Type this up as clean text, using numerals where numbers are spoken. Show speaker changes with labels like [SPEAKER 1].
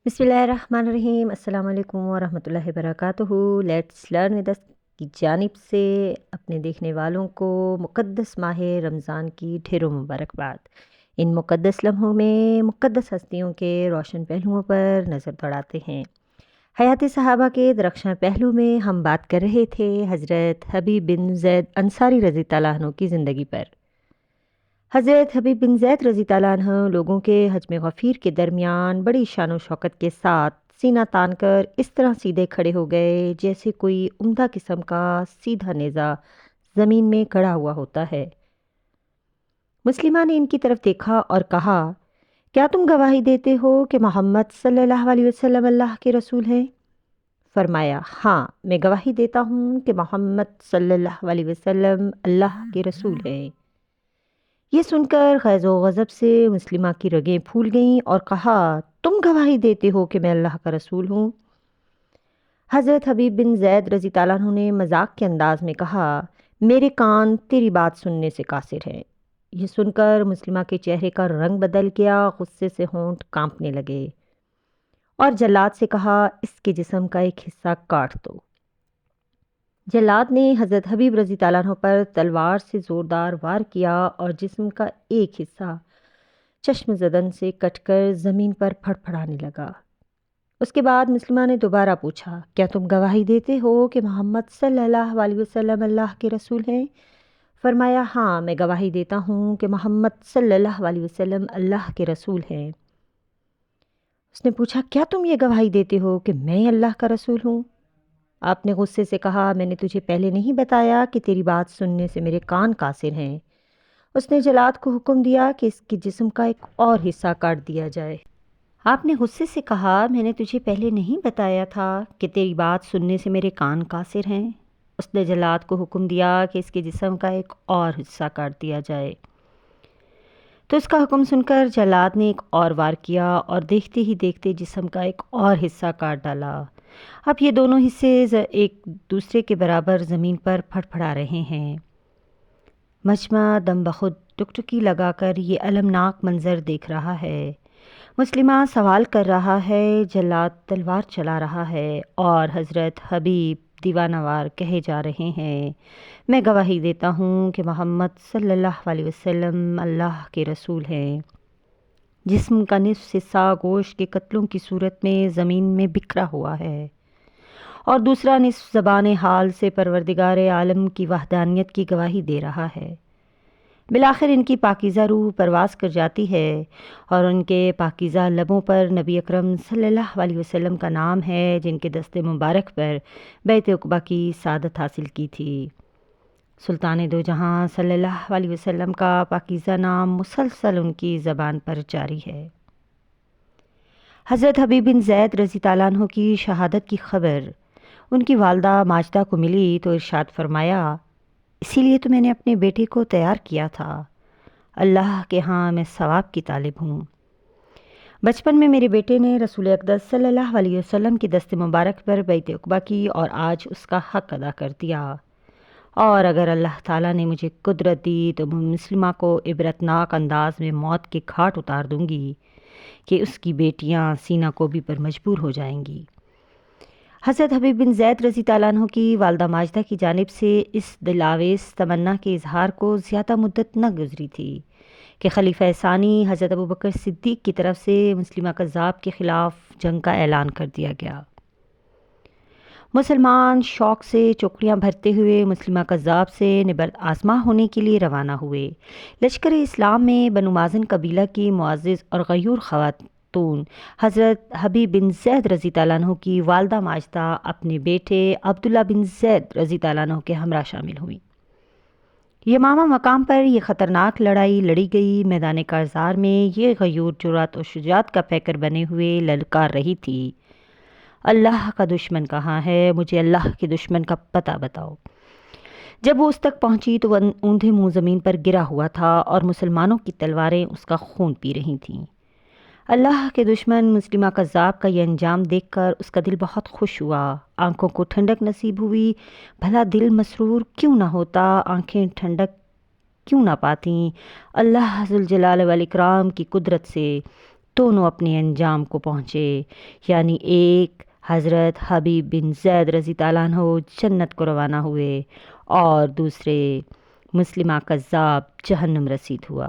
[SPEAKER 1] बिस्मिल्लाहिर्रहमानिर्रहीम। अस्सलाम वालेकुम वरहमतुल्लाहि वबरकातुहू। लेट्स लर्न विद अस की जानिब से अपने देखने वालों को मुक़द्दस माह रमज़ान की ढेरों मुबारकबाद। इन मुक़द्दस लम्हों में मुक़द्दस हस्तियों के रोशन पहलुओं पर नज़र दौड़ाते हैं। हयात सहाबा के दरख्शां पहलू में हम बात कर रहे थे हज़रत हबीब बिन ज़ैद अंसारी रज़ी तआला अन्हु की ज़िंदगी पर। हज़रत हबीब बिन ज़ैद रज़ी तआला अन्हु लोगों के हजम गफ़ीर के दरमियान बड़ी शान व शौकत के साथ सीना तान कर इस तरह सीधे खड़े हो गए जैसे कोई उम्दा किस्म का सीधा नेज़ा ज़मीन में खड़ा हुआ होता है। मुस्लिमा ने इनकी तरफ देखा और कहा, क्या तुम गवाही देते हो कि मोहम्मद सल्लल्लाहु अलैहि वसल्लम अल्लाह के रसूल हैं? फरमाया, हाँ, मैं गवाही देता हूँ कि मोहम्मद सल्लल्लाहु अलैहि वसल्लम अल्लाह के रसूल हैं। ये सुनकर ग़ैज़ व ग़ज़ब से मुस्लिमा की रगें फूल गईं और कहा, तुम गवाही देते हो कि मैं अल्लाह का रसूल हूँ? हज़रत हबीब बिन ज़ैद रज़ी तआला अन्हु ने मजाक के अंदाज में कहा, मेरे कान तेरी बात सुनने से कासिर हैं। यह सुनकर मुस्लिमा के चेहरे का रंग बदल गया, गुस्से से होंठ कांपने लगे और जल्लाद से कहा, इसके जिस्म का एक हिस्सा काट दो। जल्लाद ने हज़रत हबीब रज़ी तआला अन्हु पर तलवार से ज़ोरदार वार किया और जिस्म का एक हिस्सा चश्म ज़दन से कटकर ज़मीन पर फड़फड़ाने लगा। उसके बाद मुस्लिमा ने दोबारा पूछा, क्या तुम गवाही देते हो कि मोहम्मद सल्लल्लाहु अलैहि वसल्लम अल्लाह के रसूल हैं? फरमाया, हाँ, मैं गवाही देता हूँ कि मोहम्मद सल्लल्लाहु अलैहि वसल्लम अल्लाह के रसूल हैं। उसने पूछा, क्या तुम ये गवाही देते हो कि मैं अल्लाह का रसूल हूँ? आपने गुस्से से कहा, मैंने तुझे पहले नहीं बताया कि तेरी बात सुनने से मेरे कान कासिर हैं? उसने जल्लाद को हुक्म दिया कि इसके जिस्म का एक और हिस्सा काट दिया जाए। आपने गुस्से से कहा, मैंने तुझे पहले नहीं बताया था कि तेरी बात सुनने से मेरे कान कासिर हैं? उसने जल्लाद को हुक्म दिया कि इसके जिस्म का एक और हिस्सा काट दिया जाए। तो इसका हुक्म सुनकर जल्लाद ने एक और वार किया और देखते ही देखते जिस्म का एक और हिस्सा काट डाला। अब ये दोनों हिस्से एक दूसरे के बराबर ज़मीन पर फड़फड़ा रहे हैं। मजमा दम बखुद टुकटुकी लगाकर ये अलमनाक मंज़र देख रहा है। मुस्लिमा सवाल कर रहा है, जल्लाद तलवार चला रहा है और हज़रत हबीब दीवानावार कहे जा रहे हैं, मैं गवाही देता हूँ कि मोहम्मद सल्लल्लाहु अलैहि वसल्लम अल्लाह के रसूल हैं। जिस्म का निस्फ़ हिस्सा गोश्त के कत्लों की सूरत में ज़मीन में बिखरा हुआ है और दूसरा निस्फ़ ज़बान हाल से परवरदिगार आलम की वहदानियत की गवाही दे रहा है। बिलाखिर इनकी पाकीज़ा रूह परवास कर जाती है और उनके पाकीज़ा लबों पर नबी अकरम सल्लल्लाहु अलैहि वसल्लम का नाम है, जिनके दस्ते मुबारक पर बैत उक़बा की सादत हासिल की थी। सुल्तान दो जहां सल्लल्लाहु अलैहि वसल्लम का पाकीज़ा नाम मुसलसल उनकी ज़बान पर जारी है। हज़रत हबीब बिन ज़ैद रज़ी तआला अन्हु की शहादत की खबर उनकी वालदा माजदा को मिली तो इरशाद फरमाया, इसीलिए तो मैंने अपने बेटे को तैयार किया था। अल्लाह के यहाँ मैं सवाब की तालिब हूँ। बचपन में मेरे बेटे ने रसूल अक़दस सल्लल्लाहु अलैहि वसल्लम की दस्ते मुबारक पर बैत उक़बा की और आज उसका हक़ अदा कर दिया। और अगर अल्लाह ताला ने मुझे कुदरत दी तो मैं मुस्लिमा को इबरतनाक अंदाज में मौत के घाट उतार दूँगी कि उसकी बेटियाँ सीना कोबी पर मजबूर हो जाएंगी। हज़रत हबीब बिन ज़ैद रज़ी तआला अन्हु की वालदा माजदा की जानिब से इस दिलावेज़ तमन्ना के इजहार को ज़्यादा मुद्दत न गुजरी थी कि खलीफा सानी हज़रत अबू बकर सिद्दीक़ की तरफ से मुस्लिमा कज़्ज़ाब के ख़िलाफ़ जंग का ऐलान कर दिया गया। मुसलमान शौक़ से चौकड़ियाँ भरते हुए मुस्लिमा कज़्ज़ाब से निबर्द आज़मा होने के लिए रवाना हुए। लश्कर इस्लाम में बनु माज़िन कबीला की मुअज़्ज़िज़ और गयूर ख़वातून हज़रत हबीब बिन ज़ैद रज़ी तआला अन्हु की वालदा माजदा अपने बेटे अब्दुल्ला बिन ज़ैद रज़ी तआला अन्हु के हमरा शामिल हुई। यमामा मकाम पर यह ख़तरनाक लड़ाई लड़ी गई। मैदान कारज़ार में ये गयूर जुरात और शुजात का पैकर बने हुए ललकार रही थी, अल्लाह का दुश्मन कहाँ है? मुझे अल्लाह के दुश्मन का पता बताओ। जब वो उस तक पहुंची तो वह ऊंधे मुंह ज़मीन पर गिरा हुआ था और मुसलमानों की तलवारें उसका खून पी रही थीं। अल्लाह के दुश्मन मुस्लिमा कज़्ज़ाब का यह अंजाम देखकर उसका दिल बहुत खुश हुआ। आंखों को ठंडक नसीब हुई। भला दिल मसरूर क्यों ना होता, आंखें ठंडक क्यों ना पातीं। अल्लाह ज़ुल जलाल वल इकराम की कुदरत से دونوں اپنے انجام کو پہنچے، یعنی ایک حضرت حبیب بن زید رضی اللہ عنہ جنت کو روانہ ہوئے اور دوسرے مسلمہ کذاب جہنم رسید ہوا۔